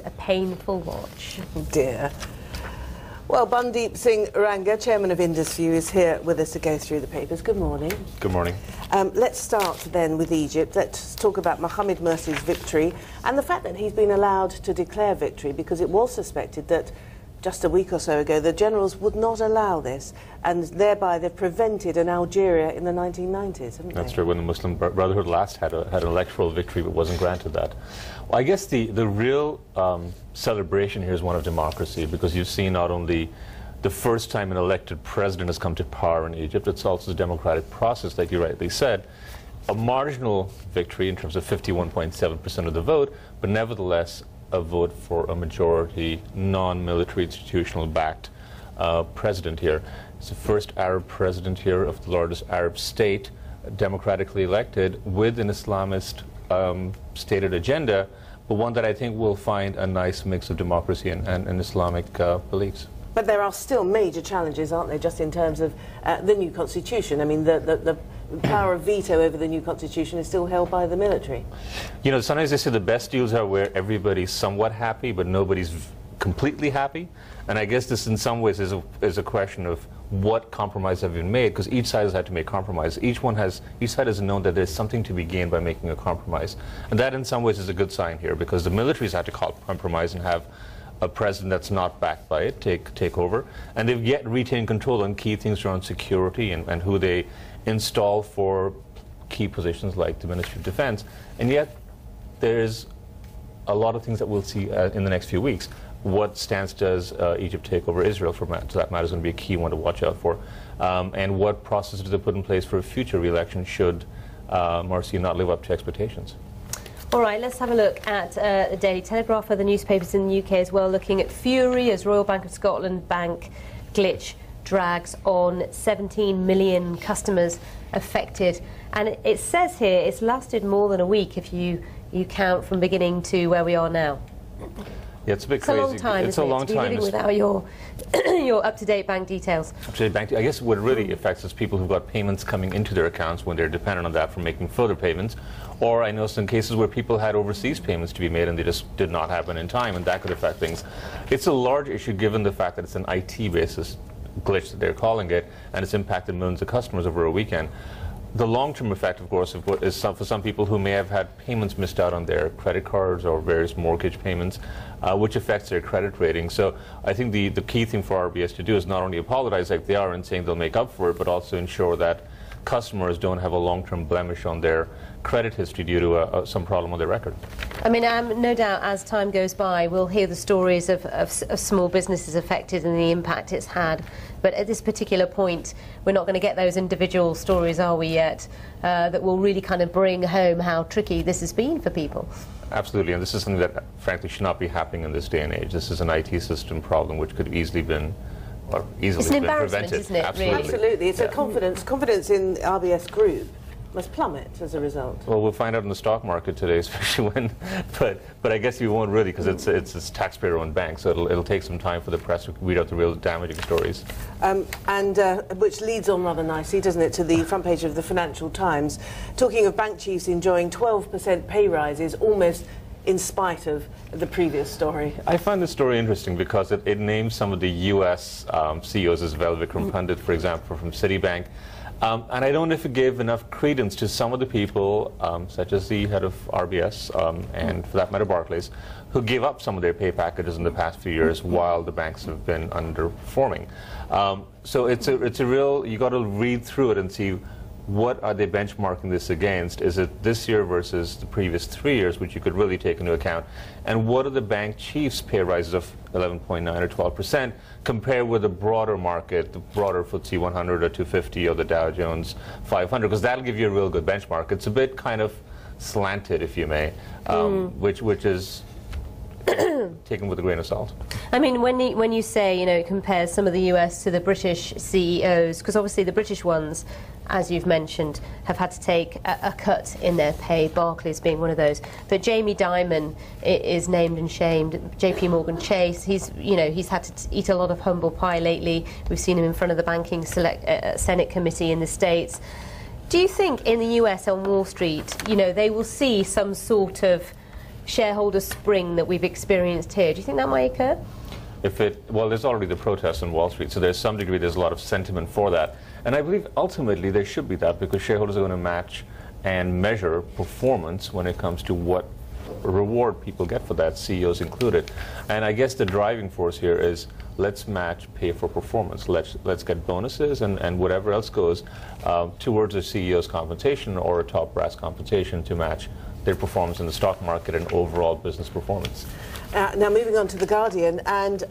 A painful watch. Oh dear. Well, Bundeep Singh Rangar, chairman of IndusView, is here with us to go through the papers. Good morning. Good morning. Let's start then with Egypt. Let's talk about Mohamed Mursi's victory and the fact that he's been allowed to declare victory, because it was suspected that just a week or so ago the generals would not allow this, and thereby they've prevented an Algeria in the 1990s, haven't they? That's true. When the Muslim Brotherhood last had an electoral victory but wasn't granted that. Well, I guess the real celebration here is one of democracy, because you've seen not only the first time an elected president has come to power in Egypt, it's also the democratic process, like you rightly said. A marginal victory in terms of 51.7% of the vote, but nevertheless a vote for a majority non-military institutional backed president here. It's the first Arab president here of the largest Arab state, democratically elected, with an Islamist stated agenda, but one that I think will find a nice mix of democracy and Islamic beliefs. But there are still major challenges, aren't there, just in terms of the new constitution? I mean, the power of veto over the new constitution is still held by the military. You know, sometimes they say the best deals are where everybody's somewhat happy, but nobody's completely happy. And I guess this in some ways is a question of what compromise have been made, because each side has had to make compromise. Each side has known that there's something to be gained by making a compromise. And that in some ways is a good sign here, because the military's had to compromise and have a president that's not backed by it take over. And they've yet retained control on key things around security and who they install for key positions like the Ministry of Defense. And yet there's a lot of things that we'll see in the next few weeks. What stance does Egypt take over Israel, so that matter is going to be a key one to watch out for. And what processes do they put in place for a future re-election should Morsi not live up to expectations? All right, let's have a look at the Daily Telegraph, other newspapers in the UK as well, looking at fury as Royal Bank of Scotland bank glitch drags on. 17 million customers affected. And it says here it's lasted more than a week if you count from beginning to where we are now. Yeah, it's a bit crazy. It's a long time, it's a long to be living without your up-to-date bank details. Up-to-date bank. I guess what really affects is people who've got payments coming into their accounts when they're dependent on that for making further payments. Or I know some cases where people had overseas payments to be made and they just did not happen in time, and that could affect things. It's a large issue given the fact that it's an IT basis glitch that they're calling it, and it's impacted millions of customers over a weekend. The long-term effect, of course, is for some people who may have had payments missed out on their credit cards or various mortgage payments, which affects their credit rating. So I think the key thing for RBS to do is not only apologize like they are and saying they'll make up for it, but also ensure that customers don't have a long-term blemish on their credit history due to some problem on their record. I mean, no doubt as time goes by we'll hear the stories of small businesses affected and the impact it's had. But at this particular point, we're not going to get those individual stories, are we, yet, that will really kind of bring home how tricky this has been for people. Absolutely, and this is something that, frankly, should not be happening in this day and age. This is an IT system problem which could have easily been it's an embarrassment, isn't it? Absolutely. Really? Absolutely. It's a confidence in RBS Group must plummet as a result. Well, we'll find out in the stock market today, especially when. But I guess you won't really, because it's a taxpayer-owned bank, so it'll take some time for the press to read out the real damaging stories. Which leads on rather nicely, doesn't it, to the front page of the Financial Times, talking of bank chiefs enjoying 12% pay rises, almost in spite of the previous story. I find this story interesting because it names some of the U.S. CEOs as well. Vikram Pandit, for example, from Citibank. And I don't know if it gave enough credence to some of the people, such as the head of RBS, and for that matter Barclays, who gave up some of their pay packages in the past few years while the banks have been underperforming. So it's a real, you got to read through it and see what are they benchmarking this against. Is it this year versus the previous 3 years, which you could really take into account? And what are the bank chiefs' pay rises of 11.9 or 12% compared with the broader market, the broader FTSE 100 or 250 or the Dow Jones 500? Because that'll give you a real good benchmark. It's a bit kind of slanted, if you may, which is taken with a grain of salt. I mean, when you say, you know, it compares some of the US to the British CEOs, because obviously the British ones, as you've mentioned, have had to take a cut in their pay, Barclays being one of those. But Jamie Dimon is named and shamed. JP Morgan Chase, he's had to eat a lot of humble pie lately. We've seen him in front of the Banking Senate Committee in the States. Do you think in the US on Wall Street, you know, they will see some sort of shareholder spring that we've experienced here? Do you think that might occur? Well, there's already the protests on Wall Street, so there's some degree, there's a lot of sentiment for that. And I believe ultimately there should be that, because shareholders are going to match and measure performance when it comes to what reward people get for that, CEOs included. And I guess the driving force here is, let's match pay for performance. Let's get bonuses and whatever else goes towards a CEO's compensation or a top brass compensation to match their performance in the stock market and overall business performance. Now moving on to The Guardian, and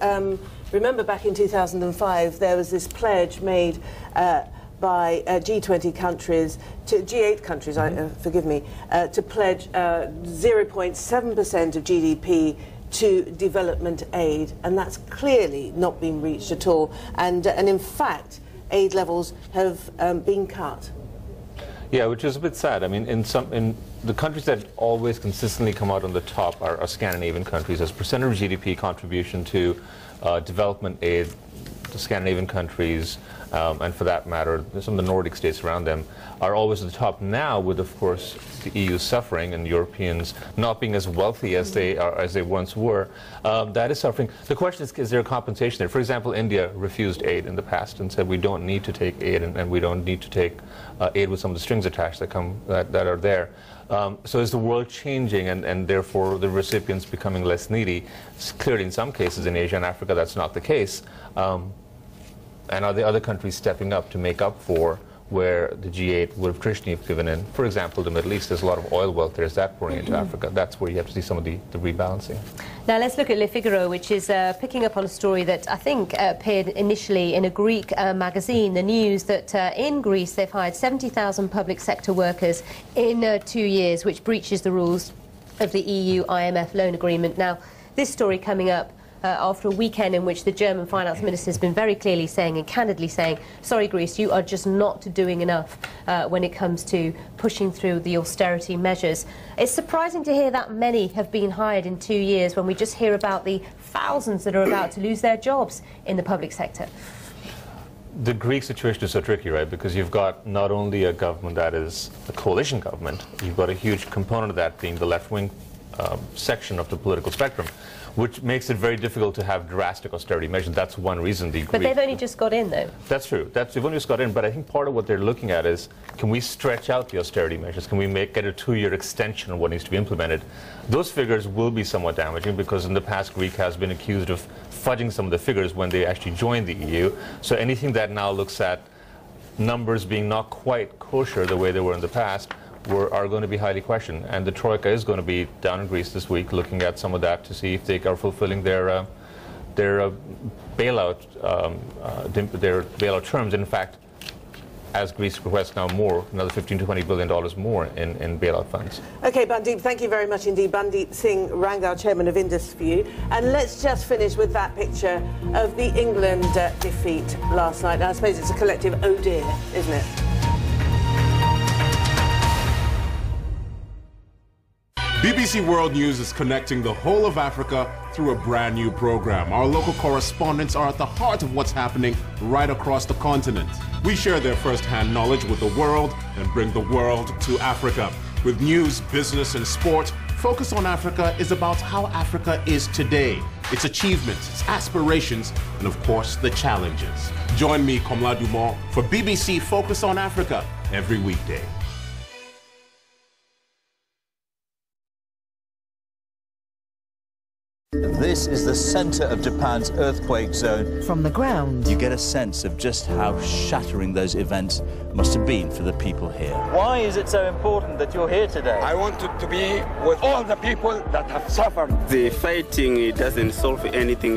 remember back in 2005 there was this pledge made by G20 countries, G8 countries, forgive me, to pledge 0.7% of GDP to development aid, and that's clearly not been reached at all, and in fact aid levels have been cut. Yeah, which is a bit sad. I mean, in the countries that always consistently come out on the top are Scandinavian countries. As percentage of GDP contribution to development aid, the Scandinavian countries, and for that matter, some of the Nordic states around them, are always at the top now, with, of course, the EU suffering and Europeans not being as wealthy as they once were. That is suffering. The question is there a compensation there? For example, India refused aid in the past and said we don't need to take aid, and we don't need to take aid with some of the strings attached that are there. So is the world changing, and therefore the recipients becoming less needy? Clearly, in some cases in Asia and Africa, that's not the case. And are the other countries stepping up to make up for where the G8 would have traditionally given in? For example, the Middle East, there's a lot of oil wealth. There's that pouring into Africa. That's where you have to see some of the rebalancing. Now let's look at Le Figaro, which is picking up on a story that I think appeared initially in a Greek magazine. The news that in Greece they've hired 70,000 public sector workers in 2 years, which breaches the rules of the EU-IMF loan agreement. Now, this story coming up after a weekend in which the German finance minister has been very clearly saying and candidly saying, sorry Greece, you are just not doing enough when it comes to pushing through the austerity measures. It's surprising to hear that many have been hired in 2 years when we just hear about the thousands that are about to lose their jobs in the public sector. The Greek situation is so tricky, right? Because you've got not only a government that is a coalition government, you've got a huge component of that being the left-wing section of the political spectrum, which makes it very difficult to have drastic austerity measures. That's one reason the Greek... But they've only just got in, though. That's true. They've only just got in, but I think part of what they're looking at is, can we stretch out the austerity measures? Can we get a 2-year extension of what needs to be implemented? Those figures will be somewhat damaging, because in the past, Greece has been accused of fudging some of the figures when they actually joined the EU. So anything that now looks at numbers being not quite kosher the way they were in the past are going to be highly questioned, and the Troika is going to be down in Greece this week looking at some of that to see if they are fulfilling their bailout terms. In fact, as Greece requests now more, another $15 to $20 billion more in bailout funds. Okay, Bundeep, thank you very much indeed. Bundeep Singh, Rangar, chairman of IndusView. And let's just finish with that picture of the England defeat last night. Now, I suppose it's a collective oh dear, isn't it? BBC World News is connecting the whole of Africa through a brand new program. Our local correspondents are at the heart of what's happening right across the continent. We share their first-hand knowledge with the world and bring the world to Africa. With news, business, and sport, Focus on Africa is about how Africa is today, its achievements, its aspirations, and of course, the challenges. Join me, Komla Dumont, for BBC Focus on Africa every weekday. This is the center of Japan's earthquake zone. From the ground, you get a sense of just how shattering those events must have been for the people here. Why is it so important that you're here today? I wanted to be with all the people that have suffered. The fighting, it doesn't solve anything.